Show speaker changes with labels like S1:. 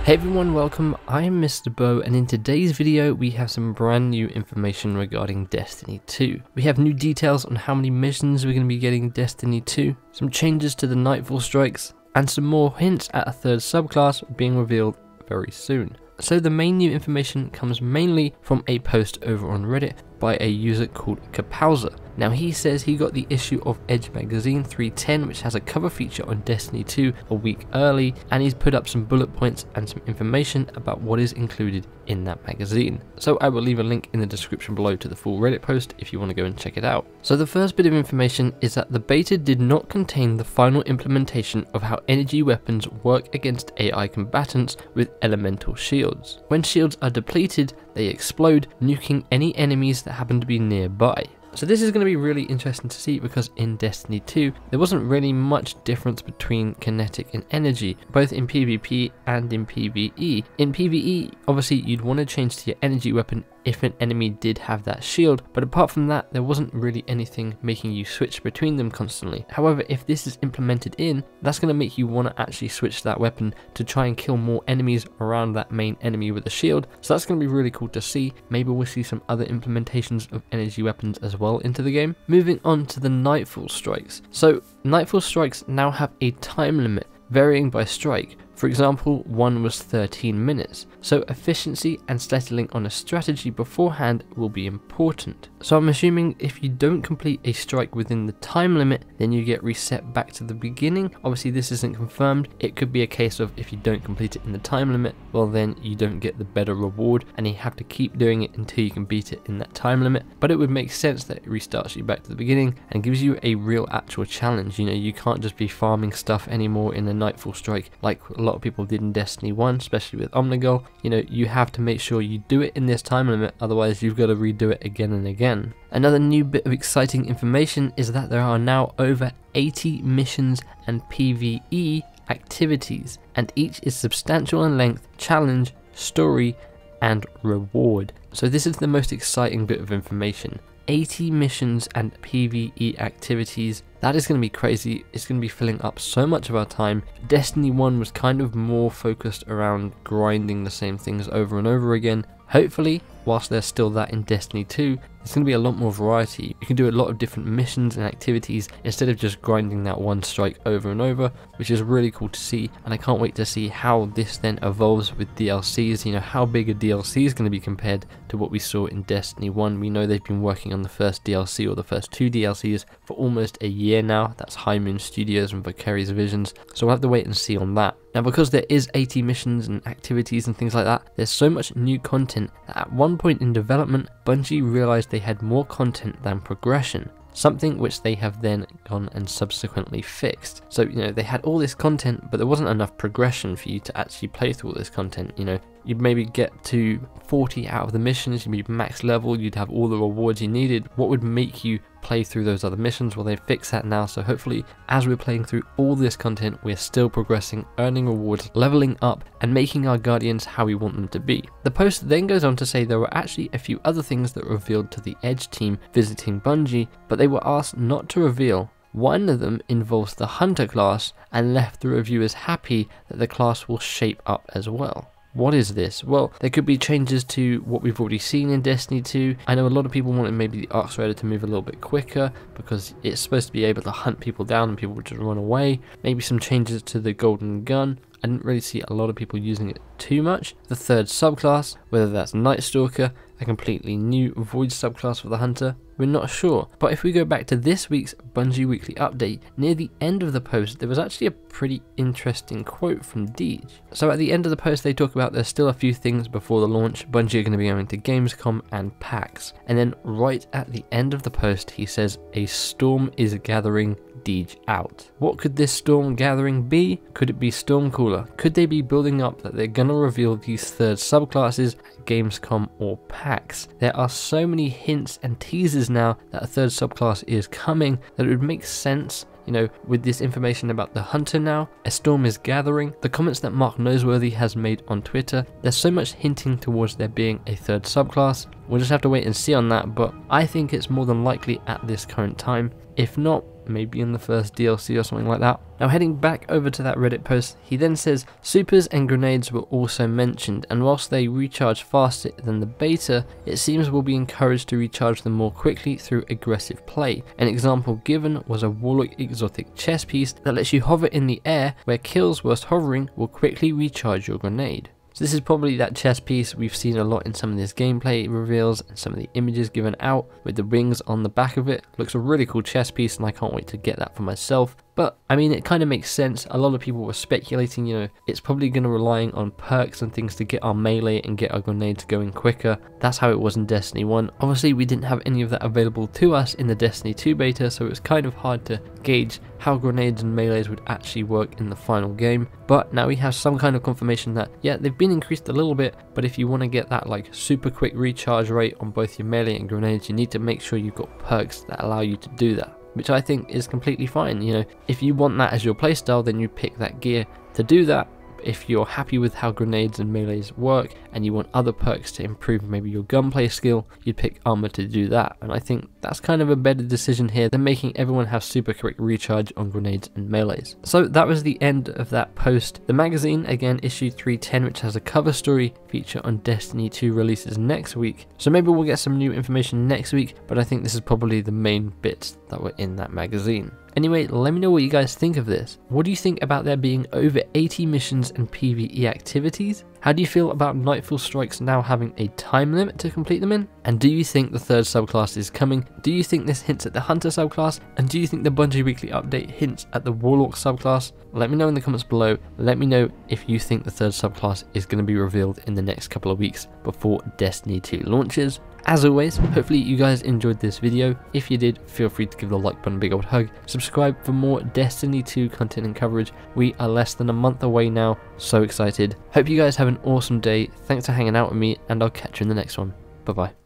S1: Hey everyone, welcome, I'm MisterBo, and in today's video we have some brand new information regarding Destiny 2. We have new details on how many missions we're going to be getting in Destiny 2, some changes to the Nightfall Strikes, and some more hints at a third subclass being revealed very soon. So the main new information comes mainly from a post over on Reddit by a user called Kapowaz. Now he says he got the issue of Edge Magazine 310, which has a cover feature on Destiny 2 a week early, and he's put up some bullet points and some information about what is included in that magazine. So I will leave a link in the description below to the full Reddit post if you want to go and check it out. So the first bit of information is that the beta did not contain the final implementation of how energy weapons work against AI combatants with elemental shields. When shields are depleted, they explode, nuking any enemies that happen to be nearby. So this is going to be really interesting to see, because in Destiny 2 there wasn't really much difference between kinetic and energy, both in PvP and in PvE. In PvE, obviously you'd want to change to your energy weapon if an enemy did have that shield, but apart from that there wasn't really anything making you switch between them constantly. However, if this is implemented in, that's going to make you want to actually switch that weapon to try and kill more enemies around that main enemy with a shield. So that's going to be really cool to see. Maybe we'll see some other implementations of energy weapons as well into the game. Moving on to the Nightfall Strikes. So Nightfall Strikes now have a time limit varying by strike. For example, one was 13 minutes, so efficiency and settling on a strategy beforehand will be important. So I'm assuming if you don't complete a strike within the time limit, then you get reset back to the beginning. Obviously this isn't confirmed. It could be a case of if you don't complete it in the time limit, well then you don't get the better reward and you have to keep doing it until you can beat it in that time limit. But it would make sense that it restarts you back to the beginning and gives you a real actual challenge. You know, you can't just be farming stuff anymore in a Nightfall Strike like a lot of people did in Destiny 1, especially with Omnigul. You know, you have to make sure you do it in this time limit, otherwise you've got to redo it again and again. Another new bit of exciting information is that there are now over 80 missions and PvE activities, and each is substantial in length, challenge, story, and reward. So this is the most exciting bit of information. 80 missions and PvE activities. That is going to be crazy. It's going to be filling up so much of our time. Destiny 1 was kind of more focused around grinding the same things over and over again. Hopefully, whilst there's still that in Destiny 2, there's going to be a lot more variety. You can do a lot of different missions and activities instead of just grinding that one strike over and over, which is really cool to see, and I can't wait to see how this then evolves with DLCs. You know, how big a DLC is going to be compared to what we saw in Destiny 1. We know they've been working on the first DLC or the first two DLCs for almost a year now. That's High Moon Studios and Vicarious Visions, so we'll have to wait and see on that. Now, because there is 80 missions and activities and things like that, there's so much new content that at one point in development, Bungie realized they had more content than progression, something which they have then gone and subsequently fixed. So, you know, they had all this content, but there wasn't enough progression for you to actually play through all this content. You know, you'd maybe get to 40 out of the missions, you'd be max level, you'd have all the rewards you needed. What would make you play through those other missions? Well, they fixed that now, so hopefully as we're playing through all this content, we're still progressing, earning rewards, leveling up, and making our Guardians how we want them to be. The post then goes on to say there were actually a few other things that were revealed to the Edge team visiting Bungie, but they were asked not to reveal. One of them involves the Hunter class and left the reviewers happy that the class will shape up as well. What is this? Well, there could be changes to what we've already seen in Destiny 2. I know a lot of people wanted maybe the Arc Strider to move a little bit quicker because it's supposed to be able to hunt people down and people would just run away. Maybe some changes to the Golden Gun. I didn't really see a lot of people using it too much. The third subclass, whether that's Night Stalker, a completely new Void subclass for the Hunter, we're not sure. But if we go back to this week's Bungie Weekly Update, near the end of the post there was actually a pretty interesting quote from Deej. So at the end of the post they talk about there's still a few things before the launch. Bungie are going to be going to Gamescom and PAX, and then right at the end of the post he says a storm is gathering, Deej out. What could this storm gathering be? Could it be Stormcaller? Could they be building up that they're gonna reveal these third subclasses at Gamescom or PAX? There are so many hints and teasers now that a third subclass is coming that it would make sense. You know, with this information about the Hunter now, a storm is gathering, the comments that Mark Noseworthy has made on Twitter, there's so much hinting towards there being a third subclass. We'll just have to wait and see on that, but I think it's more than likely at this current time. If not, maybe in the first DLC or something like that. Now heading back over to that Reddit post, he then says supers and grenades were also mentioned, and whilst they recharge faster than the beta, it seems we'll be encouraged to recharge them more quickly through aggressive play. An example given was a Warlock exotic chest piece that lets you hover in the air, where kills whilst hovering will quickly recharge your grenade. So this is probably that chest piece we've seen a lot in some of these gameplay reveals and some of the images given out with the wings on the back of it. Looks a really cool chest piece and I can't wait to get that for myself. But I mean, it kind of makes sense. A lot of people were speculating, you know, it's probably going to relying on perks and things to get our melee and get our grenades going quicker. That's how it was in Destiny 1. Obviously, we didn't have any of that available to us in the Destiny 2 beta, so it was kind of hard to gauge how grenades and melees would actually work in the final game. But now we have some kind of confirmation that, yeah, they've been increased a little bit, but if you want to get that like super quick recharge rate on both your melee and grenades, you need to make sure you've got perks that allow you to do that, which I think is completely fine. You know, if you want that as your playstyle, then you pick that gear to do that. If you're happy with how grenades and melees work and you want other perks to improve maybe your gunplay skill, you'd pick armor to do that. And I think that's kind of a better decision here than making everyone have super quick recharge on grenades and melees. So that was the end of that post. The magazine, again, issue 310, which has a cover story feature on Destiny 2, releases next week. So maybe we'll get some new information next week, but I think this is probably the main bits that were in that magazine. Anyway, let me know what you guys think of this. What do you think about there being over 80 missions and PvE activities? How do you feel about Nightfall Strikes now having a time limit to complete them in? And do you think the third subclass is coming? Do you think this hints at the Hunter subclass? And do you think the Bungie Weekly update hints at the Warlock subclass? Let me know in the comments below. Let me know if you think the third subclass is going to be revealed in the next couple of weeks before Destiny 2 launches. As always, hopefully you guys enjoyed this video. If you did, feel free to give the like button a big old hug. Subscribe for more Destiny 2 content and coverage. We are less than a month away now. So excited. Hope you guys have an awesome day. Thanks for hanging out with me, and I'll catch you in the next one. Bye bye.